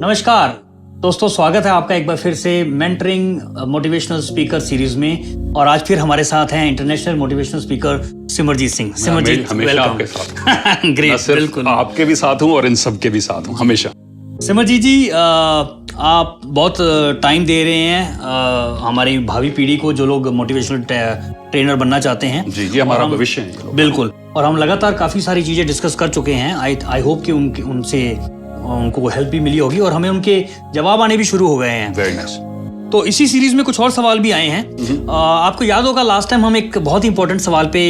नमस्कार दोस्तों, स्वागत है आपका एक बार फिर से मेंटरिंग मोटिवेशनल स्पीकर सीरीज में। और आज फिर हमारे साथ हैं international motivational speaker Simarjeet Singh. Simarjeet, हमेशा आपके साथ। ग्रेट, बिल्कुल आपके भी साथ हूँ और इन सब के भी साथ हूँ हमेशा। सिमरजीत जी, आप बहुत टाइम दे रहे हैं हमारी भावी पीढ़ी को, जो लोग मोटिवेशनल ट्रेनर बनना चाहते हैं। जी, ये हमारा भविष्य है। बिल्कुल, और हम लगातार काफी सारी चीजें डिस्कस कर चुके हैं। आई होप कि उनसे उनको हेल्प भी मिली होगी और हमें उनके जवाब आने भी शुरू हो गए हैं। Very nice. तो इसी सीरीज में कुछ और सवाल भी आए हैं। आपको याद होगा लास्ट टाइम हम एक बहुत ही इंपॉर्टेंट सवाल पे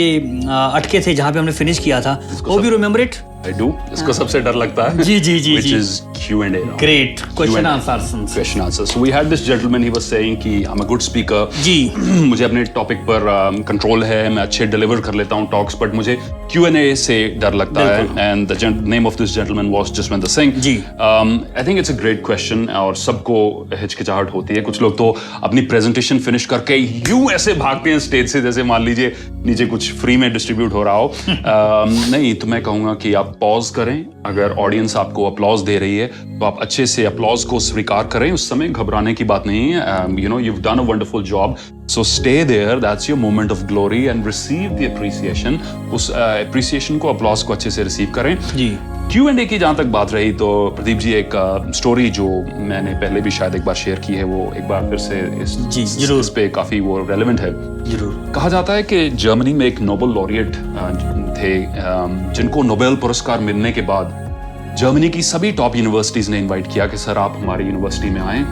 अटके थे, जहां पे हमने फिनिश किया था। Hope you remember it? I do. इसको सबसे डर लगता है। जी जी जी Which ji. is Q&A. Great. Question answers. Question answers. So we had this gentleman. He was saying कि I'm a good speaker. जी। मुझे अपने टॉपिक पर कंट्रोल है, मैं अच्छे डिलीवर कर लेता हूँ टॉक्स, बट मुझे Q&A से डर लगता है। And the name of this gentleman was Jaswinder Singh. Ji. I think it's a great question और सबको हिचकिचाहट होती है। कुछ लोग तो अपनी प्रेजेंटेशन फिनिश करके यूं ऐसे भागते हैं स्टेज से, जैसे मान लीजिए नीचे कुछ फ्री में डिस्ट्रीब्यूट हो रहा हो। नहीं, तो मैं कहूँगा कि आप पॉज करें। अगर ऑडियंस आपको अपलॉज दे रही है तो आप अच्छे से अपलॉज को स्वीकार करें। उस समय घबराने की बात नहीं है। You know, you've done a wonderful job, so stay there. That's your moment of glory and receive the appreciation. उस appreciation को, अपलॉज को अच्छे से रिसीव करें। जी। Q&A की जहाँ तक बात रही, तो प्रदीप जी एक स्टोरी जो मैंने पहले भी शायद एक बार शेयर की है, वो एक बार फिर से इस पे काफी वो रेलेवेंट है। जरूर। कहा जाता है कि जर्मनी में एक नोबेल लॉरिएट थे, जिनको नोबेल पुरस्कार मिलने के बाद जर्मनी की सभी टॉप यूनिवर्सिटीज ने इनवाइट किया कि सर आप हमारी यूनिवर्सिटी में आएं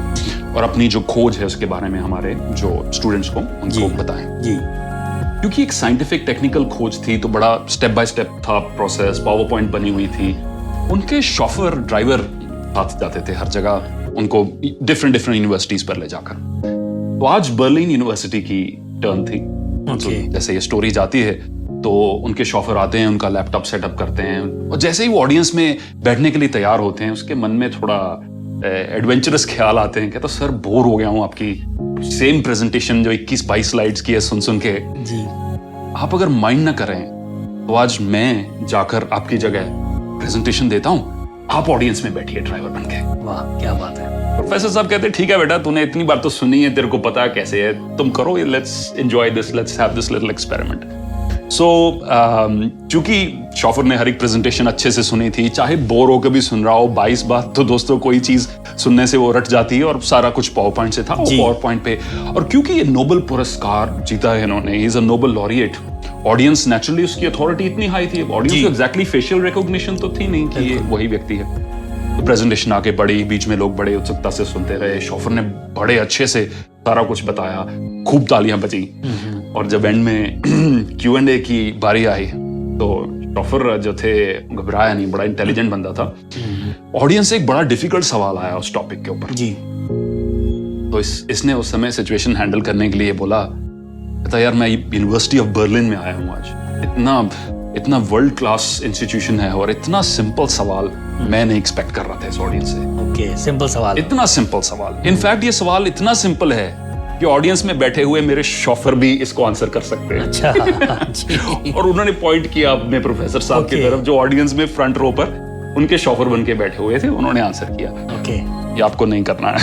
और अपनी जो खोज है उसके बारे में हमारे जो स्टूडेंट्स को उनको बताएं। जी। क्योंकि एक साइंटिफिक टेक्निकल खोज थी, तो बड़ा स्टेप बाय स्टेप था प्रोसेस, पावर पॉइंट बनी हुई थी। उनके शॉफर ड्राइवर साथ जाते थे हर जगह उनको डिफरेंट यूनिवर्सिटीज पर ले जाकर। तो आज बर्लिन यूनिवर्सिटी की टर्न थी। तो जैसे ये स्टोरी जाती है तो उनके शॉफर आते हैं, उनका लैपटॉप सेटअप करते हैं और जैसे ही वो ऑडियंस में बैठने के लिए तैयार होते हैं, उसके मन में थोड़ा एडवेंचरस ख्याल आते हैं। कहता सर बोर हो गया हूँ आपकी सेम प्रेजेंटेशन जो 21-22 स्लाइड्स की है सुन के। जी। आप अगर माइंड ना करें तो आज मैं जाकर आपकी जगह प्रेजेंटेशन देता हूँ, आप ऑडियंस में बैठिए ड्राइवर बन के। वाह, क्या बात है। प्रोफेसर साहब कहते हैं ठीक है बेटा, तूने इतनी बार तो सुनी है, तेरे को पता है कैसे है, तुम करो, let's enjoy this, let's have this little experiment. So चूंकि शॉफर ने हर एक प्रेजेंटेशन अच्छे से सुनी थी, चाहे बोर होकर भी सुन रहा हो 22 बार, तो दोस्तों कोई चीज सुनने से वो रट जाती है और सारा कुछ पावर पॉइंट से था, वो पावर पॉइंट पे। और क्योंकि ये नोबेल पुरस्कार जीता है इन्होंने, he is a Nobel laureate, audience naturally उसकी अथॉरिटी इतनी हाई थी। ऑडियंस को एग्जैक्टली फेशियल रिकॉग्निशन तो थी नहीं कि ये वही व्यक्ति है। तो प्रेजेंटेशन आगे बढ़ी, बीच में लोग बड़े उत्सुकता से सुनते रहे। शॉफर ने बड़े अच्छे से सारा कुछ बताया, खूब तालियां बजी। और जब एंड में Q&A की बारी आई तो शॉफर जो थे घबराया नहीं, बड़ा इंटेलिजेंट बंदा था। ऑडियंस से एक बड़ा डिफिकल्ट सवाल आया उस टॉपिक के ऊपर। जी। तो इसने उस समय सिचुएशन हैंडल करने के लिए बोला, कहता यार मैं यूनिवर्सिटी ऑफ बर्लिन में आया हूँ आज, इतना वर्ल्ड क्लास इंस्टीट्यूशन है और इतना सिंपल सवाल मैं नहीं एक्सपेक्ट कर रहा था इस ऑडियंस से। ओके, सिंपल सवाल, इतना सिंपल सवाल। इनफैक्ट ये सवाल इतना सिंपल है कि ऑडियंस में बैठे हुए मेरे शॉफर भी इसको आंसर कर सकते हैं। अच्छा। जी। और उन्होंने पॉइंट किया अपने प्रोफेसर साहब की तरफ, जो ऑडियंस में फ्रंट रो पर उनके शॉफर बन के बैठे हुए थे। उन्होंने आंसर किया। ओके। ये आपको नहीं करना है।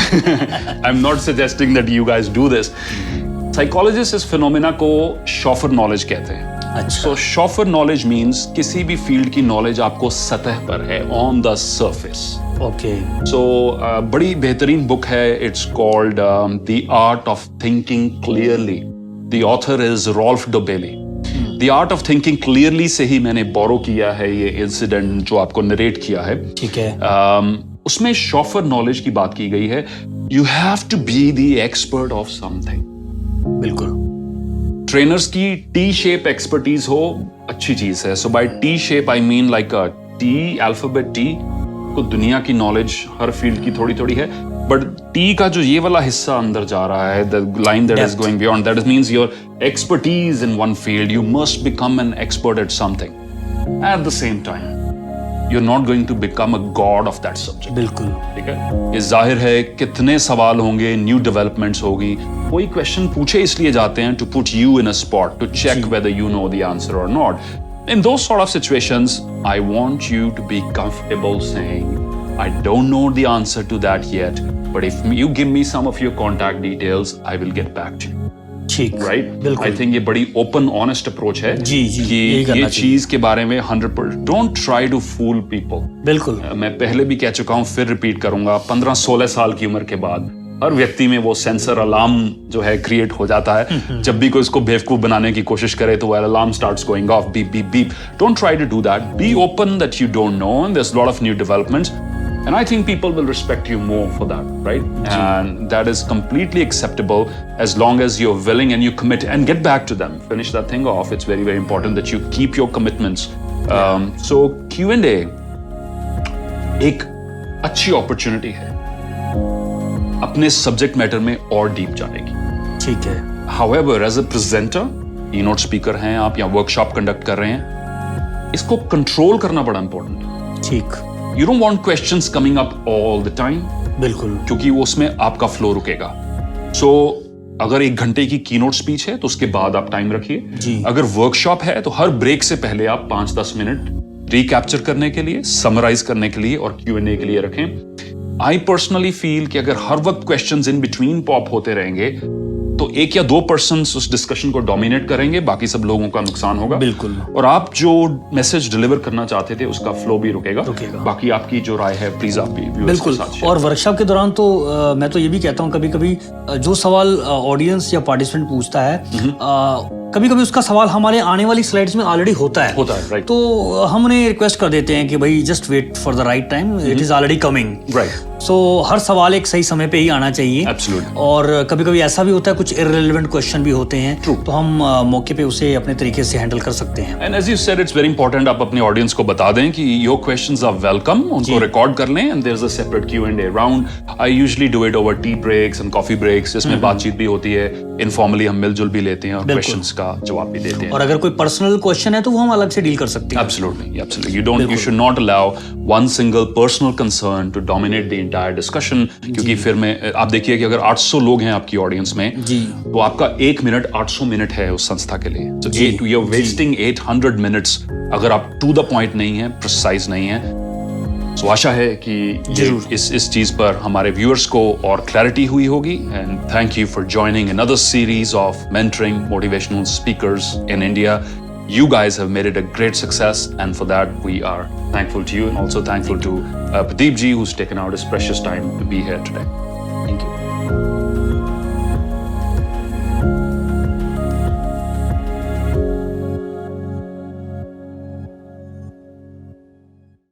I am not suggesting that you guys do this. Psychologist इस फिनोमेना को शॉफर नॉलेज कहते हैं। अच्छा। सो शॉफर नॉलेज मीन्स किसी भी फील्ड की नॉलेज आपको सतह पर है, on the surface. Okay. So बड़ी बेहतरीन बुक है, it's called the art of thinking clearly. The author is Rolf Dobelli. The art of thinking clearly से ही मैंने बोरो किया है ये इंसिडेंट जो आपको नरेट किया है। ठीक है। उसमें शॉफर नॉलेज की बात की गई है। You have to be the expert of something. बिल्कुल। ट्रेनर्स की टी शेप एक्सपर्टीज हो, अच्छी चीज है। So by T shape I mean like a T, alphabet T. को दुनिया की नॉलेज हर फील्ड की थोड़ी थोड़ी है, बट टी का जो ये वाला हिस्सा अंदर जा रहा है, the line that is going beyond, that means your expertise in one field. You must become an expert at something. At the same time you're not going to become a god of that subject. बिल्कुल। ठीक है। ये जाहिर है कितने सवाल होंगे, new developments होगी, कोई क्वेश्चन पूछे इसलिए जाते हैं to put you in a spot, to check whether you know the answer or not. In those sort of situations, I want you to be comfortable saying, I don't know the answer to that yet, but if you give me some of your contact details, I will get back to you. ठीक, Right? बिल्कुल। I think ये बड़ी open, honest approach है जी, जी, कि यही करना ये चाहिए। चीज के बारे में 100% don't try to fool people. बिल्कुल, मैं पहले भी कह चुका हूँ, फिर रिपीट करूंगा, 15-16 साल की उम्र के बाद हर व्यक्ति में वो सेंसर अलार्म जो है क्रिएट हो जाता है। जब भी कोई इसको बेवकूफ बनाने की कोशिश करे तो वो alarm starts going off, beep beep beep. Don't try to do that, be open that you don't know, and there's a lot of new developments, and I think people will respect you more for that, right? And that is completely acceptable as long as you're willing and you commit and get back to them, finish that thing off. It's very, very important that you keep your commitments. So Q&A एक अच्छी opportunity है अपने subject matter में और deep जाने की। ठीक है, However, as a presenter, keynote speaker हैं आप या वर्कशॉप कंडक्ट कर रहे हैं, इसको कंट्रोल करना बड़ा इंपॉर्टेंट है। ठीक, You don't want questions coming up all the time, बिल्कुल, क्योंकि उसमें आपका फ्लो रुकेगा। So, अगर 1 घंटे की कीनोट स्पीच है तो उसके बाद आप टाइम जी। रखिए। अगर वर्कशॉप है तो हर ब्रेक से पहले आप 5-10 मिनट रिकैप्चर करने के लिए, समराइज करने के लिए और Q&A के लिए रखें। आई पर्सनली फील कि अगर हर वक्त क्वेश्चंस इन बिटवीन पॉप होते रहेंगे तो 1 या 2 पर्सन्स उस डिस्कशन को डोमिनेट करेंगे, बाकी सब लोगों का नुकसान होगा। बिल्कुल। और आप जो मैसेज डिलीवर करना चाहते थे उसका फ्लो भी रुकेगा। रुकेगा। बाकी आपकी जो राय है प्लीज आप भी viewers बिल्कुल। के साथ share और वर्कशॉप के दौरान तो मैं तो ये भी कहता हूँ, कभी कभी जो सवाल ऑडियंस या पार्टिसिपेंट पूछता है, कभी कभी उसका सवाल हमारे आने वाली स्लाइड्स में ऑलरेडी होता है, right? तो हम उन्हें रिक्वेस्ट कर देते हैं कि भाई just wait for the right time, it is already coming. Right. So हर सवाल एक सही समय पे ही आना चाहिए। Absolutely. और कभी कभी ऐसा भी होता है, कुछ इररिलेवेंट क्वेश्चन भी होते हैं, True. तो हम मौके पे उसे अपने तरीके से हैंडल कर सकते हैं। And as you said, it's very important आप अपने ऑडियंस को बता दें कि your questions are welcome, उनको रिकॉर्ड कर लें, and there's a separate Q&A round. I usually do it over tea breaks and coffee breaks, जिसमें बातचीत भी होती है, informally हम मिलजुल भी लेते हैं और questions का जवाब भी देते हैं। और अगर कोई पर्सनल क्वेश्चन है तो वो हम अलग से डील कर सकते हैं। Absolutely, absolutely. You should not allow one single personal concern to dominate the entire discussion, क्योंकि फिर में आप देखिए कि अगर 800 लोग हैं आपकी ऑडियंस में, जी, तो आपका 1 मिनट 800 मिनट है उस संस्था के लिए। So you're wasting 800 minutes अगर आप to the point नहीं है, precise नहीं है। So आशा है कि इस चीज पर हमारे व्यूअर्स को और क्लैरिटी हुई होगी। And thank you for joining another series of mentoring motivational speakers in India. You guys have made it a great success, and for that we are thankful to you, and also thankful to Pradeep ji, who's taken out his precious time to be here today.